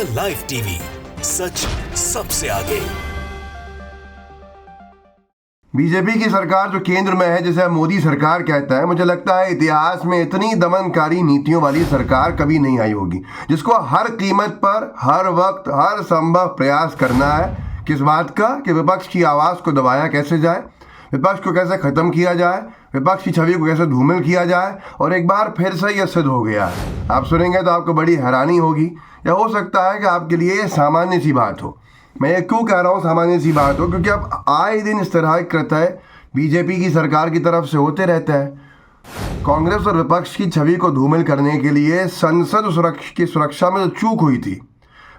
The live TV, सच सबसे आगे। BJP की सरकार जो केंद्र में है, जिसे मोदी सरकार कहता है, मुझे लगता है इतिहास में इतनी दमनकारी नीतियों वाली सरकार कभी नहीं आई होगी, जिसको हर कीमत पर हर वक्त हर संभव प्रयास करना है किस बात का कि विपक्ष की आवाज़ को दबाया कैसे जाए, विपक्ष को कैसे ख़त्म किया जाए, विपक्ष की छवि को कैसे धूमिल किया जाए। और एक बार फिर से यह सिद्ध हो गया है। आप सुनेंगे तो आपको बड़ी हैरानी होगी, या हो सकता है कि आपके लिए ये सामान्य सी बात हो। मैं ये क्यों कह रहा हूँ सामान्य सी बात हो, क्योंकि अब आए दिन इस तरह के कृत्य बीजेपी की सरकार की तरफ से होते रहते हैं। कांग्रेस और विपक्ष की छवि को धूमिल करने के लिए संसद की सुरक्षा में जो चूक हुई थी,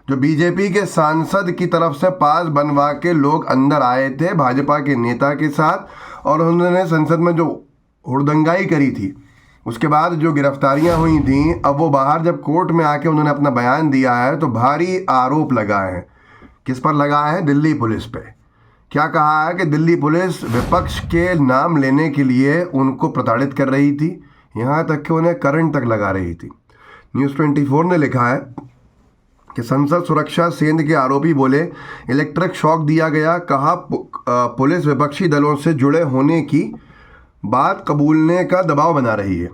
जो बीजेपी के सांसद की तरफ से पास बनवा के लोग अंदर आए थे भाजपा के नेता के साथ, और उन्होंने संसद में जो हुड़दंगाई करी थी, उसके बाद जो गिरफ्तारियां हुई थी, अब वो बाहर जब कोर्ट में आके उन्होंने अपना बयान दिया है तो भारी आरोप लगाए हैं। किस पर लगाए हैं? दिल्ली पुलिस पे। क्या कहा है कि दिल्ली पुलिस विपक्ष के नाम लेने के लिए उनको प्रताड़ित कर रही थी, यहाँ तक कि उन्हें करंट तक लगा रही थी। न्यूज़ 24 ने लिखा है कि संसद सुरक्षा सेंध के आरोपी बोले इलेक्ट्रिक शॉक दिया गया, कहा पुलिस विपक्षी दलों से जुड़े होने की बात कबूलने का दबाव बना रही है।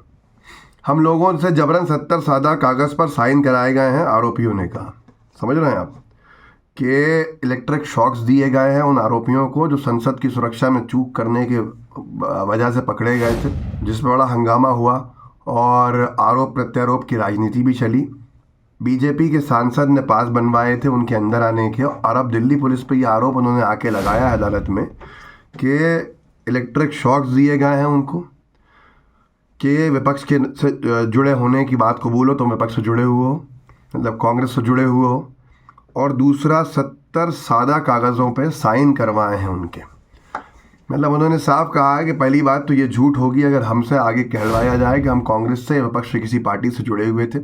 हम लोगों से जबरन 70 सादा कागज़ पर साइन कराए गए हैं, आरोपियों ने कहा। समझ रहे हैं आप कि इलेक्ट्रिक शॉक्स दिए गए हैं उन आरोपियों को जो संसद की सुरक्षा में चूक करने के वजह से पकड़े गए थे, जिस पर बड़ा हंगामा हुआ और आरोप प्रत्यारोप की राजनीति भी चली। बीजेपी के सांसद ने पास बनवाए थे उनके अंदर आने के, और अब दिल्ली पुलिस पर यह आरोप उन्होंने आके लगाया है अदालत में कि इलेक्ट्रिक शॉक्स दिए गए हैं उनको, कि विपक्ष के से जुड़े होने की बात कबूल हो तो विपक्ष से जुड़े हुए हो, मतलब कांग्रेस से जुड़े हुए हो, और दूसरा 70 सादा कागज़ों पे साइन करवाए हैं उनके। मतलब उन्होंने साफ कहा है कि पहली बात तो ये झूठ होगी अगर हमसे आगे कहलवाया जाए कि हम कांग्रेस से विपक्ष से किसी पार्टी से जुड़े हुए थे,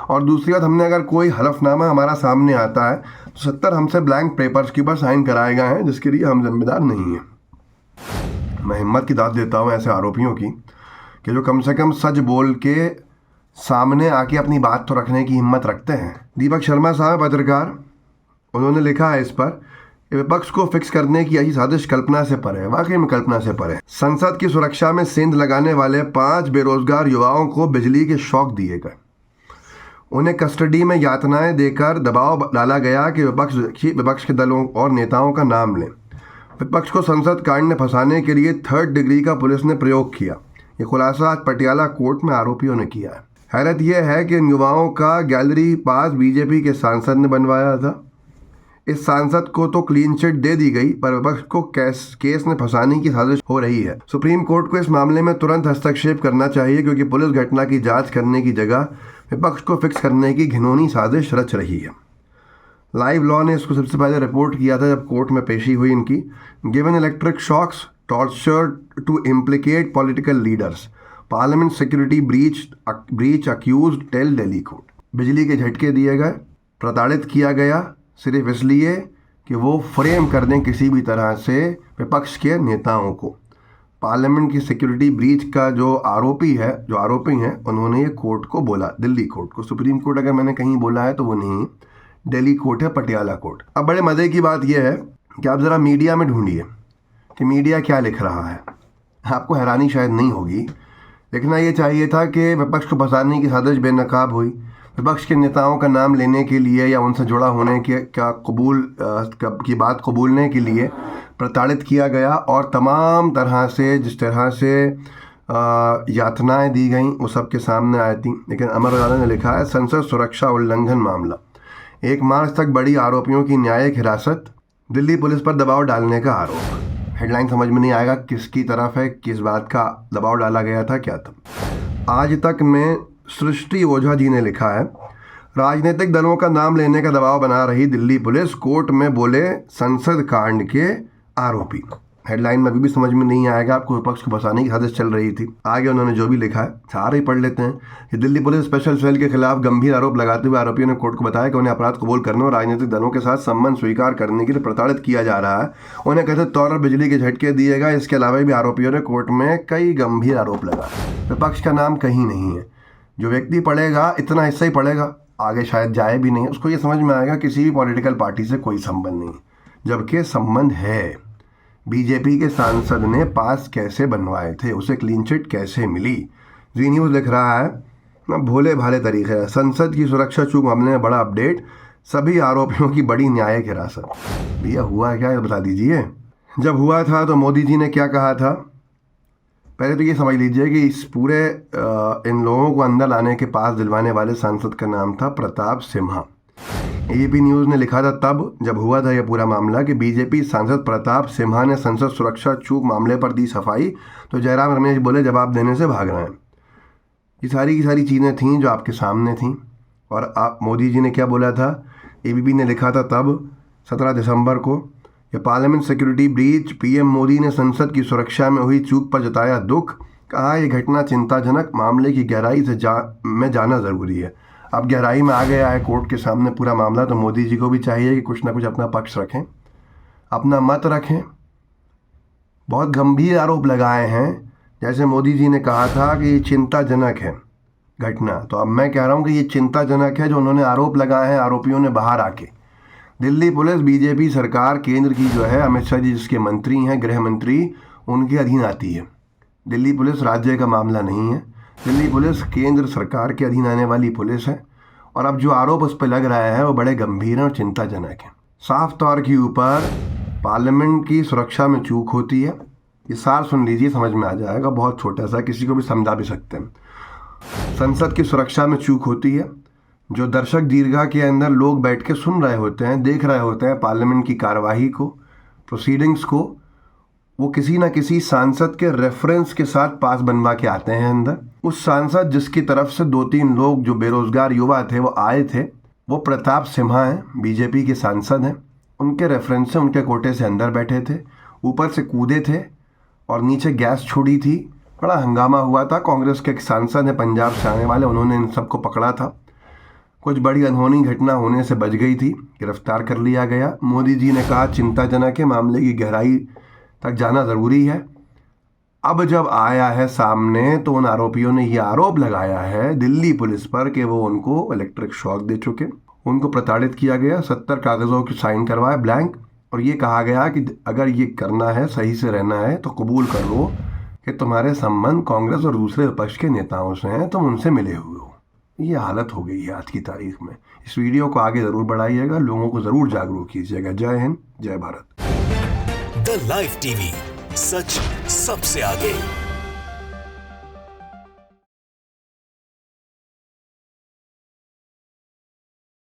और दूसरी बात, हमने अगर कोई हलफनामा हमारा सामने आता है तो 70 हमसे ब्लैंक पेपर्स के ऊपर साइन कराए गए हैं, जिसके लिए हम जिम्मेदार नहीं हैं। मैं हिम्मत की दाद देता हूँ ऐसे आरोपियों की कि जो कम से कम सच बोल के सामने आके अपनी बात तो रखने की हिम्मत रखते हैं। दीपक शर्मा साहब पत्रकार, उन्होंने लिखा है इस पर, विपक्ष को फिक्स करने की यही साजिश कल्पना से परे है, वाकई में कल्पना से परे। संसद की सुरक्षा में सेंध लगाने वाले 5 बेरोजगार युवाओं को बिजली के शॉक दिए गए। उन्हें कस्टडी में यातनाएं देकर दबाव डाला गया कि विपक्ष के दलों और नेताओं का नाम लें। विपक्ष को संसद कांड में फंसाने के लिए 3rd डिग्री का पुलिस ने प्रयोग किया। ये खुलासा आज पटियाला कोर्ट में आरोपियों ने किया है। हैरत यह है कि इन युवाओं का गैलरी पास बीजेपी के सांसद ने बनवाया था। इस सांसद को तो क्लीन चिट दे दी गई, पर विपक्ष को केस में फंसाने की साजिश हो रही है। सुप्रीम कोर्ट को इस मामले में तुरंत हस्तक्षेप करना चाहिए, क्योंकि पुलिस घटना की जांच करने की जगह विपक्ष को फिक्स करने की घिनौनी साजिश रच रही है। लाइव लॉ ने इसको सबसे पहले रिपोर्ट किया था जब कोर्ट में पेशी हुई इनकी। Given electric shocks torture to implicate political leaders, parliament security breach accused tell Delhi court. बिजली के झटके दिए गए, प्रताड़ित किया गया सिर्फ इसलिए कि वो फ्रेम कर दें किसी भी तरह से विपक्ष के नेताओं को। पार्लियामेंट की सिक्योरिटी ब्रीच का जो आरोपी हैं, उन्होंने ये कोर्ट को बोला, दिल्ली कोर्ट को। सुप्रीम कोर्ट अगर मैंने कहीं बोला है तो वो नहीं, दिल्ली कोर्ट है, पटियाला कोर्ट। अब बड़े मज़े की बात यह है कि आप ज़रा मीडिया में ढूंढिए कि मीडिया क्या लिख रहा है। आपको हैरानी शायद नहीं होगी, लिखना ये चाहिए था कि विपक्ष को फंसाने की साजिश बेनकाब हुई, विपक्ष के नेताओं का नाम लेने के लिए या उनसे जुड़ा होने की बात कबूलने के लिए प्रताड़ित किया गया, और तमाम तरह से जिस तरह से यातनाएं दी गई वो सब के सामने आई थी। लेकिन अमर उजाला ने लिखा है संसद सुरक्षा उल्लंघन मामला, 1 मार्च तक बड़ी आरोपियों की न्यायिक हिरासत, दिल्ली पुलिस पर दबाव डालने का आरोप। हेडलाइन समझ में नहीं आएगा किसकी तरफ है, किस बात का दबाव डाला गया था, क्या था। आज तक में सृष्टि ओझा जी ने लिखा है राजनीतिक दलों का नाम लेने का दबाव बना रही दिल्ली पुलिस, कोर्ट में बोले संसद कांड के आरोपी। हेडलाइन में अभी भी समझ में नहीं आएगा आपको, विपक्ष को फंसाने की साजिश चल रही थी। आगे उन्होंने जो भी लिखा है सारे ही पढ़ लेते हैं कि दिल्ली पुलिस स्पेशल सेल के खिलाफ गंभीर आरोप लगाते हुए आरोपियों ने कोर्ट को बताया कि उन्हें अपराध कबूल करने और राजनीतिक दलों के साथ संबंध स्वीकार करने के लिए प्रताड़ित किया जा रहा है। उन्हें कथित तौर पर बिजली के झटके दिए गए। इसके अलावा भी आरोपियों ने कोर्ट में कई गंभीर आरोप लगाए। विपक्ष का नाम कहीं नहीं है। जो व्यक्ति पढ़ेगा इतना हिस्सा ही पढ़ेगा, आगे शायद जाए भी नहीं, उसको ये समझ में आएगा किसी भी पॉलिटिकल पार्टी से कोई संबंध नहीं, जबकि संबंध है। बीजेपी के सांसद ने पास कैसे बनवाए थे, उसे क्लीन चिट कैसे मिली। जी न्यूज़ लिख रहा है ना, भोले भाले तरीके है। संसद की सुरक्षा चूक मामले में बड़ा अपडेट, सभी आरोपियों की बड़ी न्यायिक हिरासत। भैया हुआ क्या, ये बता दीजिए। जब हुआ था तो मोदी जी ने क्या कहा था? पहले तो ये समझ लीजिए कि इस पूरे इन लोगों को अंदर लाने के पास दिलवाने वाले सांसद का नाम था प्रताप सिम्हा। एबीपी न्यूज़ ने लिखा था तब जब हुआ था यह पूरा मामला कि बीजेपी सांसद प्रताप सिम्हा ने संसद सुरक्षा चूक मामले पर दी सफाई, तो जयराम रमेश बोले जवाब देने से भाग रहे हैं। ये सारी की सारी चीज़ें थीं जो आपके सामने थीं। और आप मोदी जी ने क्या बोला था? एबीपी ने लिखा था तब 17 दिसंबर को, यह parliament security breach, PM Modi ने संसद की सुरक्षा में हुई चूक पर जताया दुख, कहा यह घटना चिंताजनक, मामले की गहराई से जाना ज़रूरी है। अब गहराई में आ गया है कोर्ट के सामने पूरा मामला, तो मोदी जी को भी चाहिए कि कुछ ना कुछ अपना पक्ष रखें, अपना मत रखें। बहुत गंभीर आरोप लगाए हैं, जैसे मोदी जी ने कहा था कि ये चिंताजनक है घटना, तो अब मैं कह रहा हूँ कि ये चिंताजनक है जो उन्होंने आरोप लगाए हैं आरोपियों ने बाहर आके। दिल्ली पुलिस बीजेपी सरकार केंद्र की जो है, अमित शाह जी जिसके मंत्री हैं, गृह मंत्री, उनके अधीन आती है। दिल्ली पुलिस राज्य का मामला नहीं है, दिल्ली पुलिस केंद्र सरकार के अधीन आने वाली पुलिस है। और अब जो आरोप उस पर लग रहा है वो बड़े गंभीर हैं और चिंताजनक हैं। साफ तौर के ऊपर पार्लियामेंट की सुरक्षा में चूक होती है। ये सार सुन लीजिए, समझ में आ जाएगा, बहुत छोटा सा, किसी को भी समझा भी सकते हैं। संसद की सुरक्षा में चूक होती है। जो दर्शक दीर्घा के अंदर लोग बैठ के सुन रहे होते हैं, देख रहे होते हैं पार्लियामेंट की कार्यवाही को, प्रोसीडिंग्स को, वो किसी ना किसी सांसद के रेफरेंस के साथ पास बनवा के आते हैं अंदर। उस सांसद जिसकी तरफ से 2-3 लोग जो बेरोजगार युवा थे वो आए थे, वो प्रताप सिम्हा हैं, बीजेपी के सांसद हैं। उनके रेफरेंस से, उनके कोटे से अंदर बैठे थे, ऊपर से कूदे थे और नीचे गैस छोड़ी थी। बड़ा हंगामा हुआ था। कांग्रेस के एक सांसद हैं पंजाब से आने वाले, उन्होंने इन सबको पकड़ा था। कुछ बड़ी अनहोनी घटना होने से बच गई थी, गिरफ्तार कर लिया गया। मोदी जी ने कहा चिंताजनक है, मामले की गहराई तक जाना ज़रूरी है। अब जब आया है सामने तो उन आरोपियों ने ये आरोप लगाया है दिल्ली पुलिस पर कि वो उनको इलेक्ट्रिक शॉक दे चुके, उनको प्रताड़ित किया गया, 70 कागज़ों की साइन करवाए ब्लैंक, और ये कहा गया कि अगर ये करना है, सही से रहना है, तो कबूल कर लो कि तुम्हारे संबंध कांग्रेस और दूसरे विपक्ष के नेताओं से हैं, तुम उनसे मिले हुए हो। ये हालत हो गई है आज की तारीख में। इस वीडियो को आगे ज़रूर बढ़ाइएगा, लोगों को ज़रूर जागरूक कीजिएगा। जय हिंद, जय भारत। द लाइव टीवी, सच सबसे आगे।